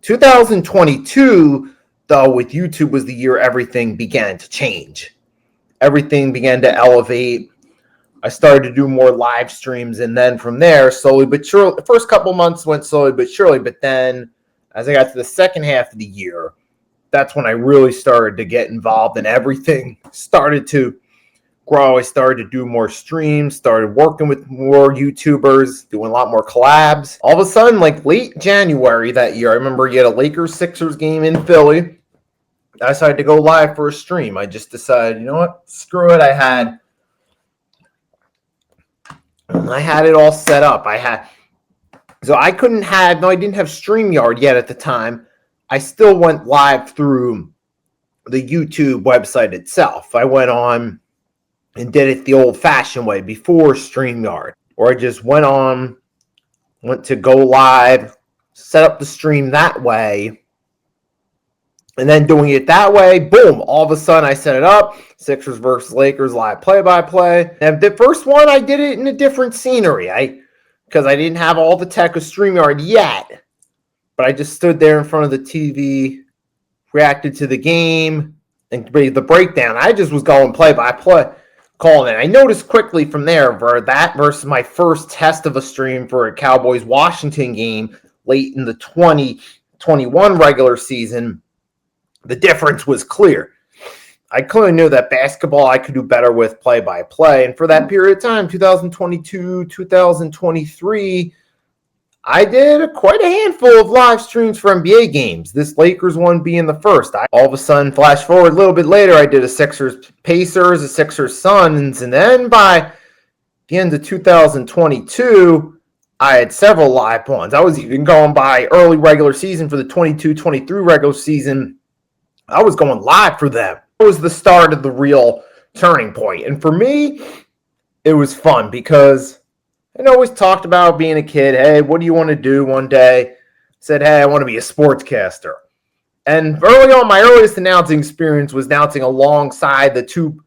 2022, though, with YouTube was the year everything began to change. Everything began to elevate. I started to do more live streams, and then from there, slowly but surely, the first couple months went slowly but surely, but then as I got to the second half of the year, that's when I really started to get involved, and everything started to grow. I started to do more streams, started working with more YouTubers, doing a lot more collabs. All of a sudden, like late January that year, I remember you had a Lakers-Sixers game in Philly. I decided to go live for a stream. I just decided, you know what, screw it. I had it all set up. I didn't have StreamYard yet at the time. I still went live through the YouTube website itself. I went on and did it the old-fashioned way before StreamYard, or I just went to go live, set up the stream that way, and then doing it that way, boom, all of a sudden I set it up, Sixers versus Lakers live play-by-play. And the first one, I did it in a different scenery, because I didn't have all the tech of StreamYard yet, but I just stood there in front of the TV, reacted to the game, and the breakdown. I just was going play-by-play. Calling it. I noticed quickly from there that versus my first test of a stream for a Cowboys-Washington game late in the 2021 regular season, the difference was clear. I clearly knew that basketball I could do better with play-by-play, and for that period of time, 2022, 2023, I did quite a handful of live streams for NBA games, this Lakers one being the first. All of a sudden, flash forward a little bit later, I did a Sixers-Pacers, a Sixers-Suns, and then by the end of 2022, I had several live ones. I was even going by early regular season for the 22-23 regular season. I was going live for them. It was the start of the real turning point. And for me, it was fun because I always talked about being a kid. Hey, what do you want to do one day? I said, hey, I want to be a sportscaster. And early on, my earliest announcing experience was announcing alongside the two,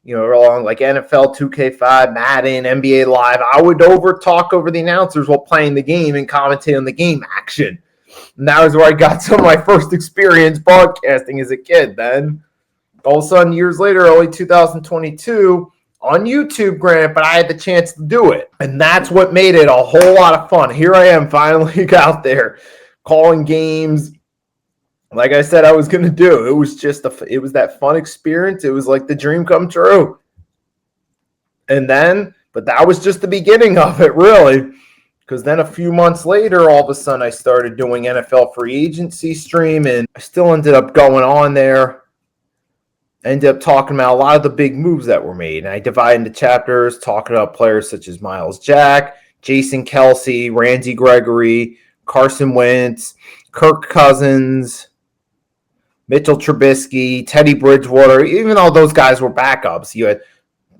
along like NFL 2K5, Madden, NBA Live. I would talk over the announcers while playing the game and commentate on the game action. And that was where I got some of my first experience broadcasting as a kid. Then, all of a sudden, years later, early 2022, on YouTube, granted, but I had the chance to do it. And that's what made it a whole lot of fun. Here I am finally out there calling games like I said I was going to do. It was just it was that fun experience. It was like the dream come true. But that was just the beginning of it, really. Because then a few months later, all of a sudden, I started doing NFL free agency stream, and I still ended up going on there. Ended up talking about a lot of the big moves that were made. And I divided into chapters, talking about players such as Miles Jack, Jason Kelsey, Randy Gregory, Carson Wentz, Kirk Cousins, Mitchell Trubisky, Teddy Bridgewater. Even though those guys were backups, you had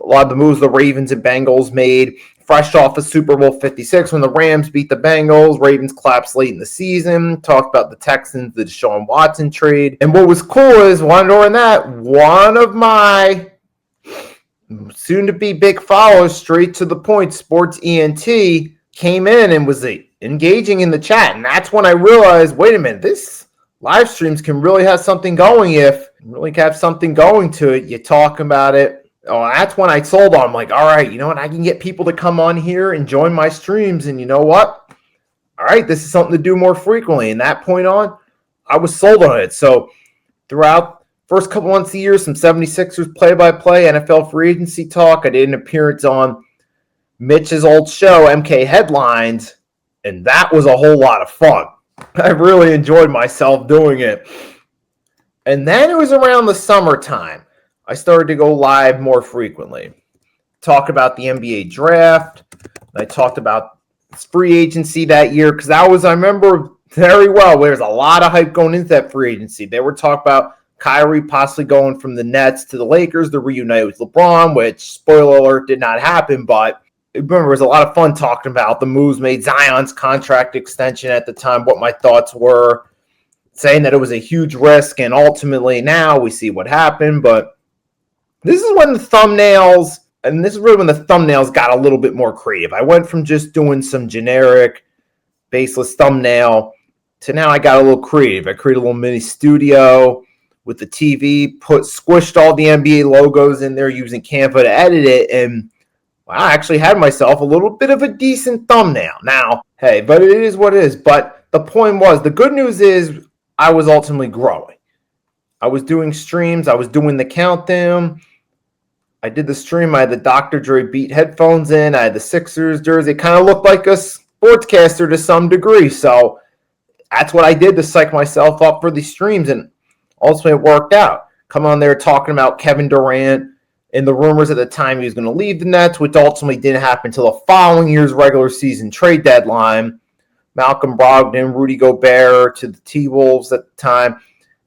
a lot of the moves the Ravens and Bengals made. Fresh off of Super Bowl 56 when the Rams beat the Bengals. Ravens collapsed late in the season. Talked about the Texans, the Deshaun Watson trade. And what was cool is, one of my soon-to-be big followers, straight to the point, Sports ENT, came in and was engaging in the chat. And that's when I realized, wait a minute, this live streams can really have something going to it. You talk about it. Oh, that's when I sold on. I'm like, all right, you know what? I can get people to come on here and join my streams. And you know what? All right, this is something to do more frequently. And that point on, I was sold on it. So throughout first couple months of the year, some 76ers play-by-play, NFL free agency talk. I did an appearance on Mitch's old show, MK Headlines. And that was a whole lot of fun. I really enjoyed myself doing it. And then it was around the summertime. I started to go live more frequently. Talk about the NBA draft. I talked about free agency that year because I remember very well, there's a lot of hype going into that free agency. They were talking about Kyrie possibly going from the Nets to the Lakers to reunite with LeBron, which, spoiler alert, did not happen. But remember, it was a lot of fun talking about the moves made, Zion's contract extension at the time, what my thoughts were, saying that it was a huge risk. And ultimately now we see what happened. But this is when the thumbnails got a little bit more creative. I went from just doing some generic, baseless thumbnail to now I got a little creative. I created a little mini studio with the TV, squished all the NBA logos in there using Canva to edit it, and I actually had myself a little bit of a decent thumbnail. Now, hey, but it is what it is. But the point was, the good news is I was ultimately growing. I was doing streams. I was doing the countdown. I did the stream. I had the Dr. Dre beat headphones in. I had the Sixers jersey. It kind of looked like a sportscaster to some degree. So that's what I did to psych myself up for these streams. And ultimately it worked out. Come on there talking about Kevin Durant and the rumors at the time he was going to leave the Nets, which ultimately didn't happen until the following year's regular season trade deadline. Malcolm Brogdon, Rudy Gobert to the T-Wolves at the time.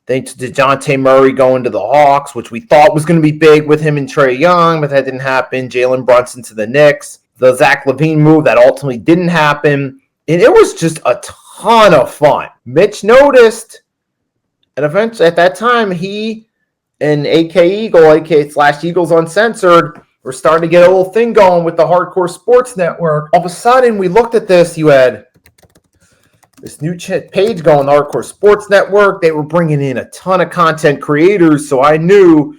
Then to DeJounte Murray going to the Hawks, which we thought was going to be big with him and Trae Young, but that didn't happen. Jalen Brunson to the Knicks. The Zach LaVine move, that ultimately didn't happen. And it was just a ton of fun. Mitch noticed, and eventually at that time, he and AK Eagle, AK / Eagles Uncensored, were starting to get a little thing going with the Hardcore Sports Network. All of a sudden, we looked at this. You had this new page going, the Hardcore Sports Network. They were bringing in a ton of content creators, so I knew,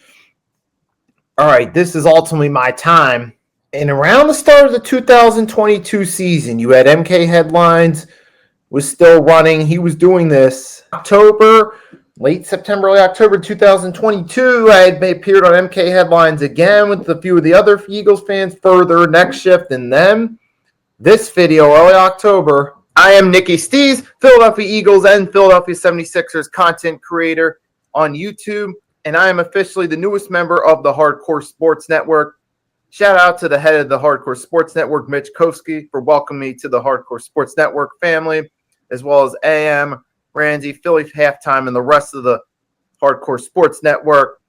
all right, this is ultimately my time. And around the start of the 2022 season, you had MK Headlines was still running. He was doing this October, late September, early October 2022. I had appeared on MK Headlines again with a few of the other Eagles fans further, Next Shift, and then this video, early October. I am Nicky Steez, Philadelphia Eagles and Philadelphia 76ers content creator on YouTube, and I am officially the newest member of the Hardcore Sports Network. Shout out to the head of the Hardcore Sports Network, Mitch Kofsky, for welcoming me to the Hardcore Sports Network family, as well as AM, Randy, Philly Halftime, and the rest of the Hardcore Sports Network.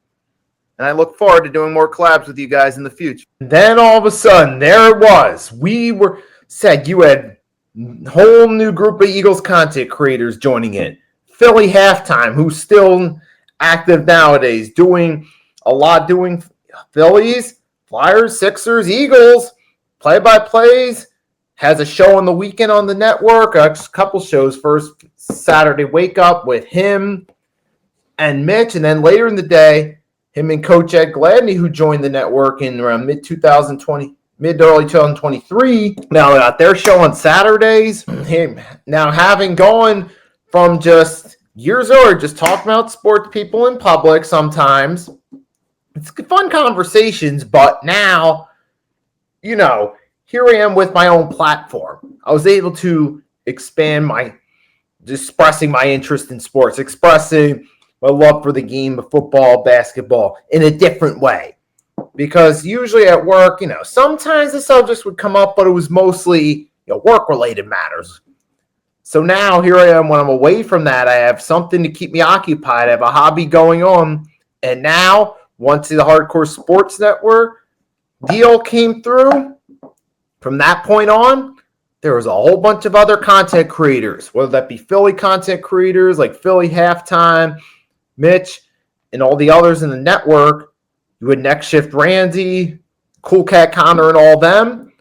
And I look forward to doing more collabs with you guys in the future. And then all of a sudden, there it was. We were said you had a whole new group of Eagles content creators joining in. Philly Halftime, who's still active nowadays, doing a lot, doing Phillies, Flyers, Sixers, Eagles, play-by-plays, has a show on the weekend on the network, a couple shows. First, Saturday Wake Up with him and Mitch, and then later in the day, him and Coach Ed Gladney, who joined the network in around mid to early 2023. Now they got their show on Saturdays. Now having gone from just years earlier, just talking about sports people in public sometimes. It's fun conversations, but now, here I am with my own platform. I was able to expand expressing my interest in sports, expressing my love for the game of football, basketball in a different way. Because usually at work, sometimes the subjects would come up, but it was mostly work-related matters. So now here I am when I'm away from that. I have something to keep me occupied. I have a hobby going on. And now, once the Hardcore Sports Network deal came through, from that point on, there was a whole bunch of other content creators, whether that be Philly content creators like Philly Halftime, Mitch, and all the others in the network. You had Next Shift Randy, Cool Cat Connor, and all them.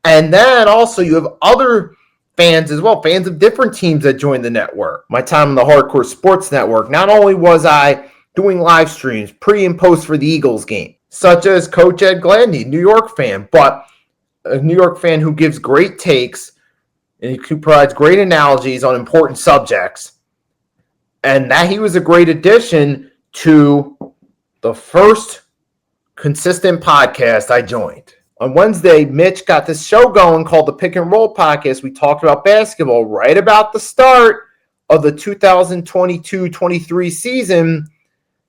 And then also you have other fans as well, fans of different teams that joined the network. My time on the Hardcore Sports Network, not only was I doing live streams pre and post for the Eagles game, such as Coach Ed Gladney, New York fan, but a New York fan who gives great takes and who provides great analogies on important subjects. And that he was a great addition to the first consistent podcast I joined. On Wednesday, Mitch got this show going called the Pick and Roll Podcast. We talked about basketball right about the start of the 2022-23 season.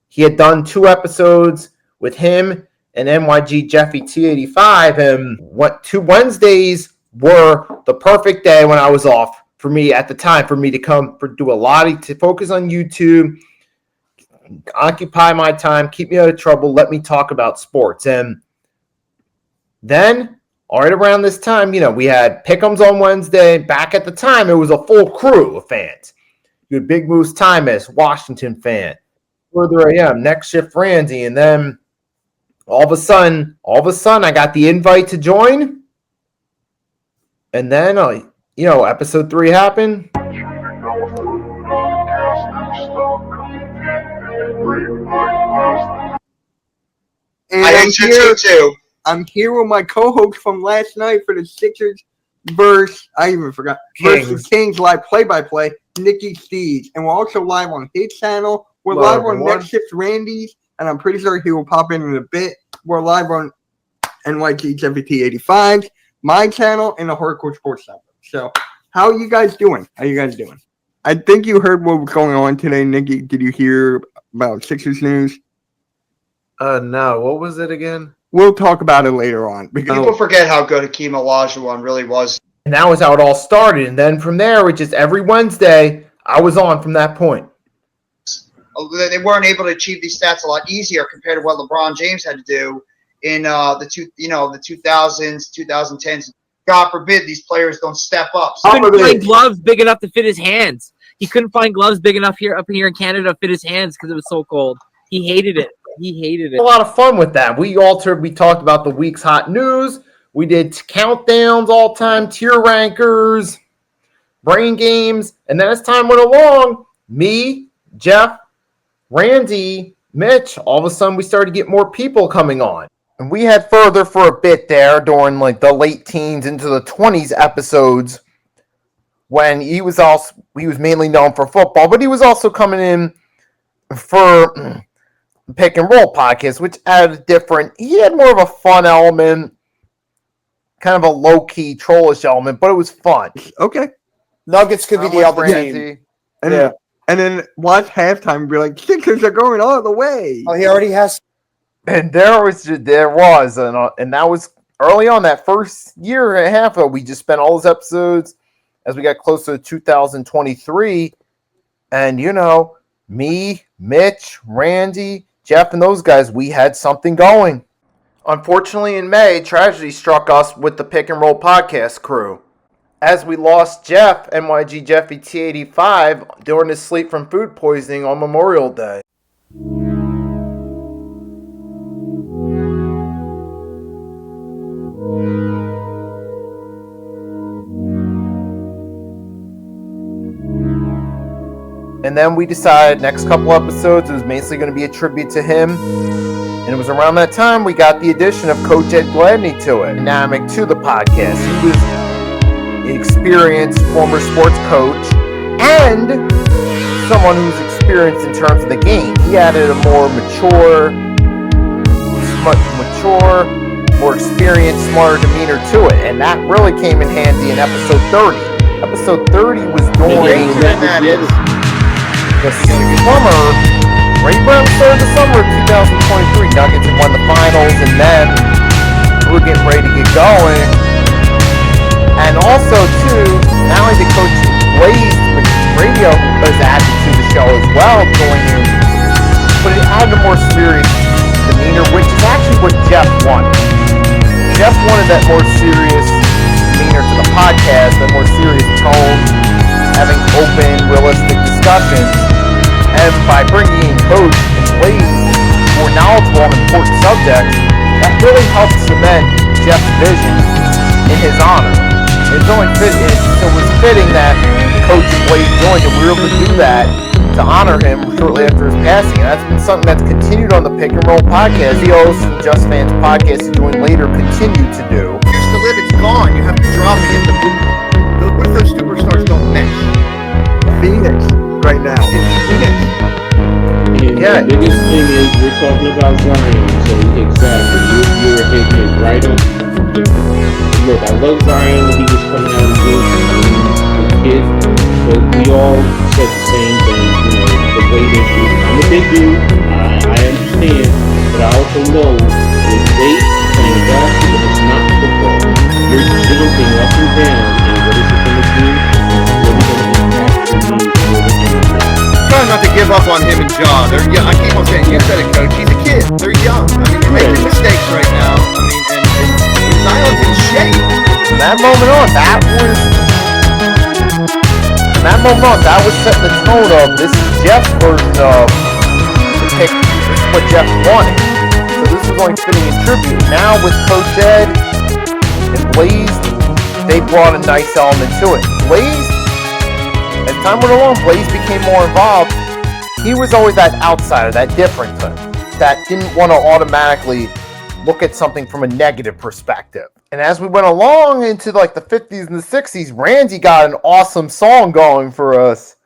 He had done 2 episodes with him and NYG Jeffy T85. And what 2 Wednesdays were the perfect day when I was off for me at the time, for me to come do a lot, to focus on YouTube, occupy my time, keep me out of trouble, let me talk about sports. And then, right around this time, we had Pick'ems on Wednesday. Back at the time, it was a full crew of fans. You had Big Moose Tymus, Washington fan. Further I am, Next Shift Randy. And then all of a sudden, I got the invite to join. And then, episode 3 happened. And I hate you too. I'm here with my co-host from last night for the Sixers versus Kings live play-by-play, Nicky Steez. And we're also live on his channel. We're live on Next Shift Randy's, and I'm pretty sure he will pop in a bit. We're live on NYT70T85, my channel, and the Hardcore Sports Network. So, how are you guys doing? I think you heard what was going on today, Nicky. Did you hear about Sixers news? No. What was it again? We'll talk about it later on. People forget how good Hakeem Olajuwon really was. And that was how it all started. And then from there, which is every Wednesday, I was on from that point. They weren't able to achieve these stats a lot easier compared to what LeBron James had to do in the 2000s, 2010s. God forbid these players don't step up. He couldn't find gloves big enough to fit his hands. He couldn't find gloves big enough up here in Canada to fit his hands because it was so cold. He hated it. A lot of fun with that. We talked about the week's hot news. We did countdowns, all-time tier rankers, brain games, and then as time went along, me, Jeff, Randy, Mitch, all of a sudden we started to get more people coming on. And we had further for a bit there during like the late teens into the 20s episodes when he was mainly known for football, but he was also coming in for Pick and Roll podcast, which added he had more of a fun element, kind of a low-key trollish element, but it was fun. Okay. Nuggets could be the other team. And then watch halftime and be like, Sixers are going all the way. Oh, he already has. And there was, and that was early on, that first year and a half ago. We just spent all those episodes as we got closer to 2023. And, me, Mitch, Randy, Jeff, and those guys, we had something going. Unfortunately, in May, tragedy struck us with the Pick and Roll podcast crew, as we lost Jeff, NYG Jeffy T85, during his sleep from food poisoning on Memorial Day. And then we decided next couple episodes it was basically going to be a tribute to him. And it was around that time we got the addition of Coach Ed Gladney to it, dynamic to the podcast. He was an experienced former sports coach and someone who's experienced in terms of the game. He added a more mature, more experienced, smarter demeanor to it. And that really came in handy in episode 30. Episode 30 was during the summer, right around the summer of 2023. Nuggets had won the finals, and then we were getting ready to get going. And also, too, not only did Coach Blaze Radio was added to the show as well, joining, but it had a more serious demeanor, which is actually what Jeff wanted. Jeff wanted that more serious demeanor to the podcast, that more serious tone, having open, realistic discussions. And by bringing in Coach and Blaze, more knowledgeable on important subjects, that really helped cement Jeff's vision in his honor. It was fitting that Coach and Blaze joined, and we were able to do that to honor him shortly after his passing. And that's been something that's continued on the Pick and Roll podcast. The host of Just Fans podcast he joined later continued to do. Used to live, it's gone. You have to drop it in the boot. What if those superstars don't mesh? Phoenix right now. The biggest thing is we're talking about Zion, so exactly, you're hitting it right on. Look, I love Zion when he was coming out of the kid, but we all said the same thing, the way they do. I'm a big dude, I understand, but I also know with weight playing basketball, it's not football. You're jumping up and down, and what is it going to do? What is it going to impact your knees? Trying not to give up on him and Ja. They're young. I keep on saying, you said it, Coach. He's a kid. They're young. I mean, they're making mistakes right now. I mean, and Zion's in shape. From that moment on, that was setting the tone of this is Jeff's version of the pick. This is what Jeff wanted. So this was only fitting in tribute. Now with Coach Ed and Blaze, they brought a nice element to it. Blaze, as time went along, Blaze became more involved. he was always that outsider, that difference, that didn't want to automatically look at something from a negative perspective. And as we went along into like the 50s and the 60s, Randy got an awesome song going for us.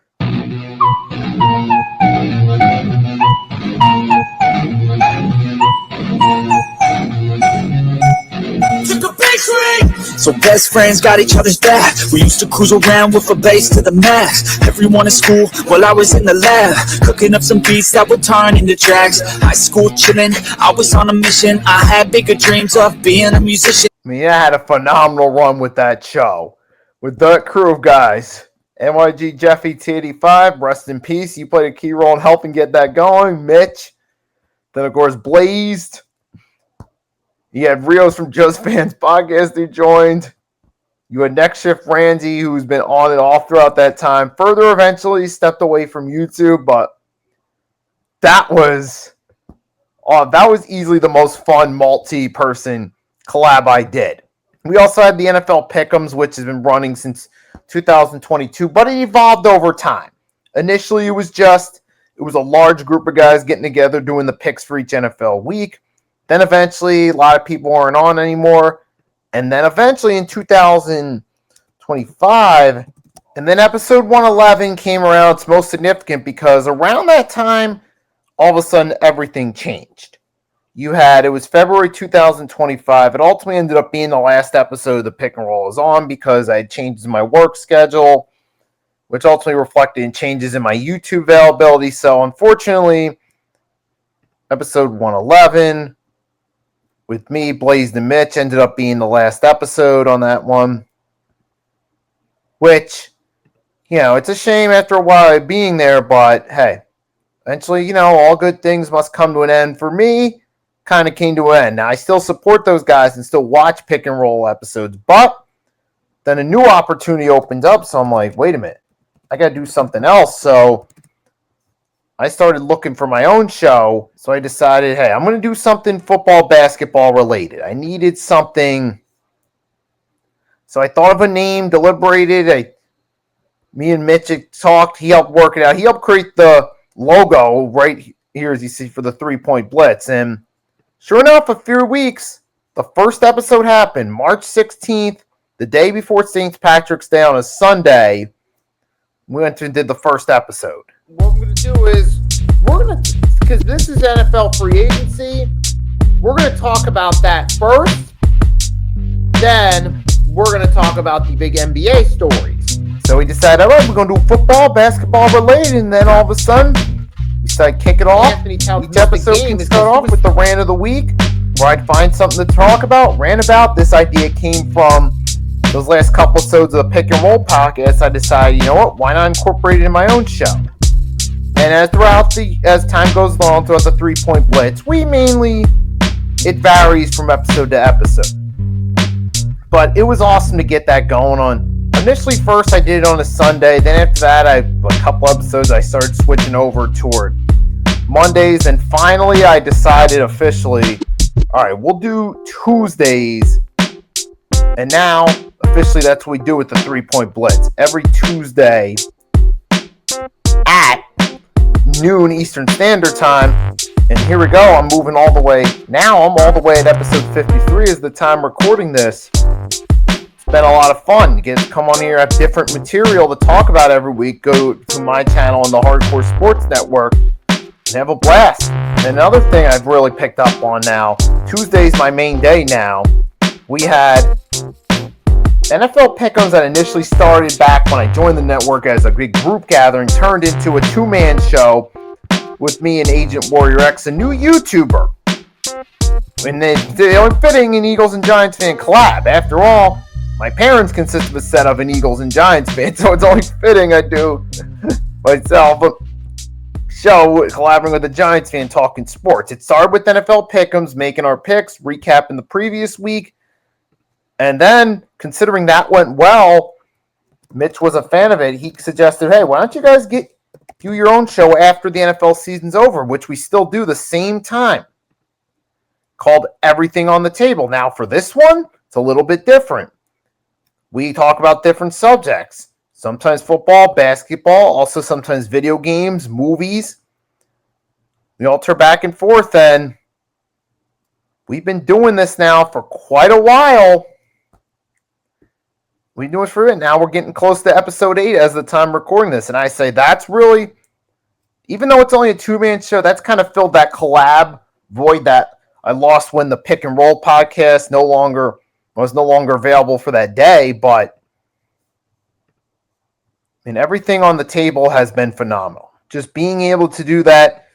So best friends got each other's back. We used to cruise around with a bass to the max. Everyone in school while I was in the lab, cooking up some beats that would turn into tracks. High school chillin', I was on a mission. I had bigger dreams of being a musician. I mean, I had a phenomenal run with that show, with that crew of guys. NYG Jeffy T85, rest in peace. You played a key role in helping get that going. Mitch, then of course Blazed. You had Rios from Just Fans Podcast who joined. You had Next Shift Randy, who's been on and off throughout that time. Further, eventually stepped away from YouTube, but that was easily the most fun multi-person collab I did. We also had the NFL Pick'ems, which has been running since 2022, but it evolved over time. Initially, it was a large group of guys getting together doing the picks for each NFL week. Then eventually, a lot of people weren't on anymore. And then eventually in 2025, and then episode 111 came around. It's most significant because around that time, all of a sudden, everything changed. It was February 2025. It ultimately ended up being the last episode of the Pick and Roll is on because I had changes in my work schedule, which ultimately reflected in changes in my YouTube availability. So unfortunately, episode 111 with me, Blazed, and Mitch ended up being the last episode on that one. Which, it's a shame after a while of being there, but hey, eventually, all good things must come to an end. For me, kind of came to an end. Now, I still support those guys and still watch Pick and Roll episodes, but then a new opportunity opened up, so I'm like, wait a minute, I got to do something else. So I started looking for my own show, so I decided, hey, I'm going to do something football, basketball related. I needed something. So I thought of a name, deliberated. Me and Mitch had talked. He helped work it out. He helped create the logo right here, as you see, for the 3-Point Blitz. And sure enough, a few weeks, the first episode happened, March 16th, the day before St. Patrick's Day on a Sunday. We went and did the first episode. What we're going to do is, because this is NFL free agency, we're going to talk about that first. Then we're going to talk about the big NBA stories. So we decided, all right, we're going to do football, basketball related, and then all of a sudden, we started kicking off. Each episode can start off with the rant of the week, where I'd find something to talk about, rant about. This idea came from those last couple episodes of the Pick and Roll podcast. I decided, why not incorporate it in my own show? And as time goes along throughout the 3-Point Blitz, it varies from episode to episode. But it was awesome to get that going on. Initially, first I did it on a Sunday. Then after that, a couple episodes, I started switching over toward Mondays. And finally, I decided officially, all right, we'll do Tuesdays. And now, officially, that's what we do with the 3-Point Blitz. Every Tuesday at noon Eastern Standard Time. And here we go. I'm moving all the way. Now I'm all the way at episode 53 is the time recording this. It's been a lot of fun. You get to come on here, have different material to talk about every week. Go to my channel on the Hardcore Sports Network and have a blast. And another thing I've really picked up on now, Tuesday's my main day now. We had NFL Pick'ems that initially started back when I joined the network as a big group gathering, turned into a 2-man show with me and Agent Warrior X, a new YouTuber. And they were fitting an Eagles and Giants fan collab. After all, my parents consist of a set of an Eagles and Giants fan, so it's only fitting I do myself a show collaborating with a Giants fan talking sports. It started with NFL Pick'ems, making our picks, recapping the previous week. And then, considering that went well, Mitch was a fan of it. He suggested, hey, why don't you guys do your own show after the NFL season's over, which we still do the same time, called Everything on the Table. Now, for this one, it's a little bit different. We talk about different subjects. Sometimes football, basketball, also sometimes video games, movies. we alter back and forth, and we've been doing this now for quite a while. We've been doing it for it. Now we're getting close to episode 8 as the time recording this, and I say that's really, even though it's only a 2-man show, that's kind of filled that collab void that I lost when the Pick and Roll podcast was no longer available for that day. But everything on the table has been phenomenal. Just being able to do that,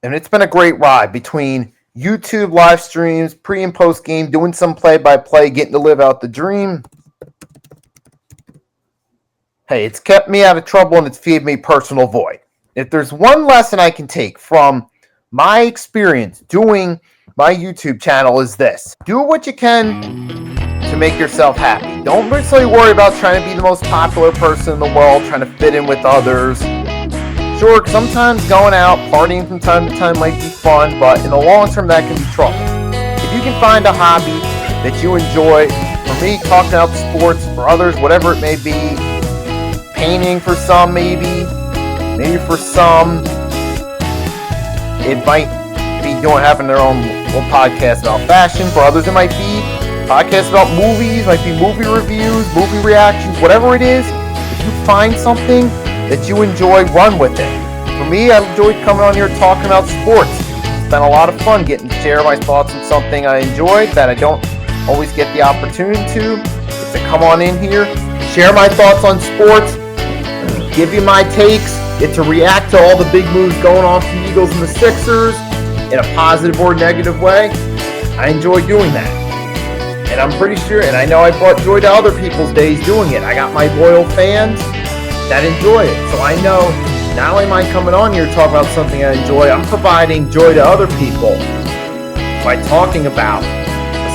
and it's been a great ride between YouTube live streams, pre and post game, doing some play-by-play, getting to live out the dream. Hey, it's kept me out of trouble and it's feeded me personal void. If there's one lesson I can take from my experience doing my YouTube channel is this. Do what you can to make yourself happy. Don't necessarily worry about trying to be the most popular person in the world, trying to fit in with others. Sure, sometimes going out, partying from time to time might be fun, but in the long term that can be trouble. If you can find a hobby that you enjoy, for me, talking about sports, for others, whatever it may be, painting for some maybe for some, it might be having their own little podcast about fashion. For others, it might be podcasts about movies, might be movie reviews, movie reactions, whatever it is. If you find something that you enjoy, run with it. For me, I enjoyed coming on here talking about sports. It's been a lot of fun getting to share my thoughts on something I enjoy that I don't always get the opportunity to come on in here, share my thoughts on sports, give you my takes, get to react to all the big moves going on from the Eagles and the Sixers in a positive or negative way. I enjoy doing that. And I'm pretty sure, and I know I brought joy to other people's days doing it. I got my loyal fans that enjoy it. So I know not only am I coming on here talking about something I enjoy, I'm providing joy to other people by talking about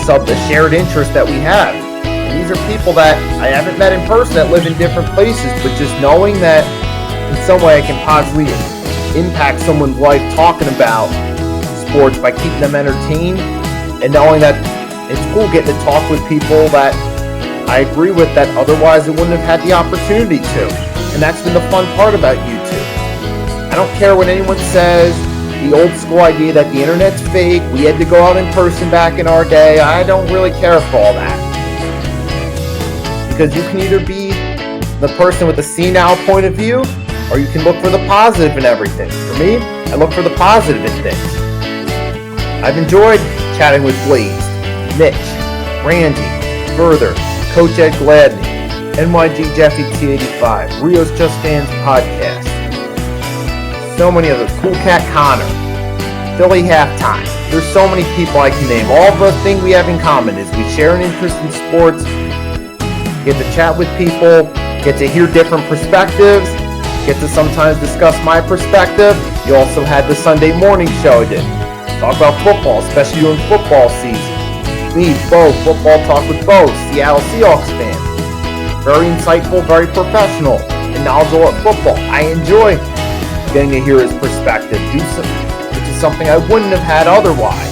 the shared interest that we have. And these are people that I haven't met in person that live in different places, but just knowing that in some way I can positively impact someone's life talking about sports by keeping them entertained, and knowing that it's cool getting to talk with people that I agree with that otherwise I wouldn't have had the opportunity to. And that's been the fun part about YouTube. I don't care what anyone says, the old school idea that the internet's fake, we had to go out in person back in our day. I don't really care for all that. Because you can either be the person with a senile point of view, or you can look for the positive in everything. For me, I look for the positive in things. I've enjoyed chatting with Blaze, Mitch, Randy, Further, Coach Ed Gladney, NYG Jeffy T85, Rio's Just Fans Podcast, so many others, Cool Cat Connor, Philly Halftime. There's so many people I can name. All the thing we have in common is we share an interest in sports, get to chat with people, get to hear different perspectives, get to sometimes discuss my perspective. You also had the Sunday morning show I did. Talk about football, especially during football season. Me, Bo, Football Talk with Bo, Seattle Seahawks fan. Very insightful, very professional, and knowledgeable at football. I enjoy getting to hear his perspective, which is something I wouldn't have had otherwise.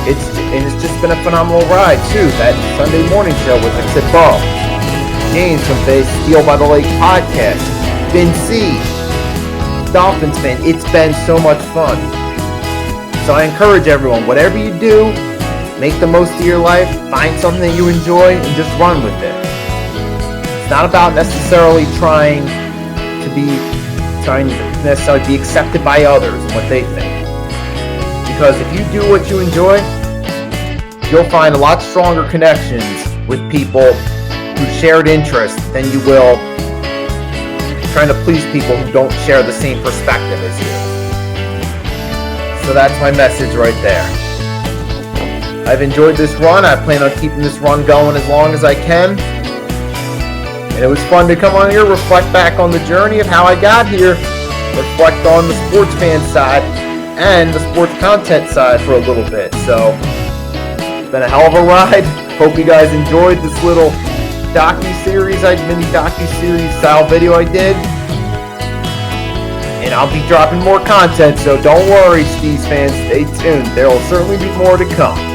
It's just been a phenomenal ride too. That Sunday morning show with, like I said, Bo, James from the Steel by the Lake podcast, Ben C, Dolphins fan. It's been so much fun. So I encourage everyone, whatever you do, make the most of your life, find something that you enjoy, and just run with it. It's not about necessarily trying to necessarily be accepted by others and what they think. Because if you do what you enjoy, you'll find a lot stronger connections with people who shared interests than you will trying to please people who don't share the same perspective as you. So that's my message right there. I've enjoyed this run. I plan on keeping this run going as long as I can. And it was fun to come on here, reflect back on the journey of how I got here, reflect on the sports fan side and the sports content side for a little bit. So it's been a hell of a ride. Hope you guys enjoyed this little mini docu-series style video I did. And I'll be dropping more content, so don't worry, Steez fans. Stay tuned. There will certainly be more to come.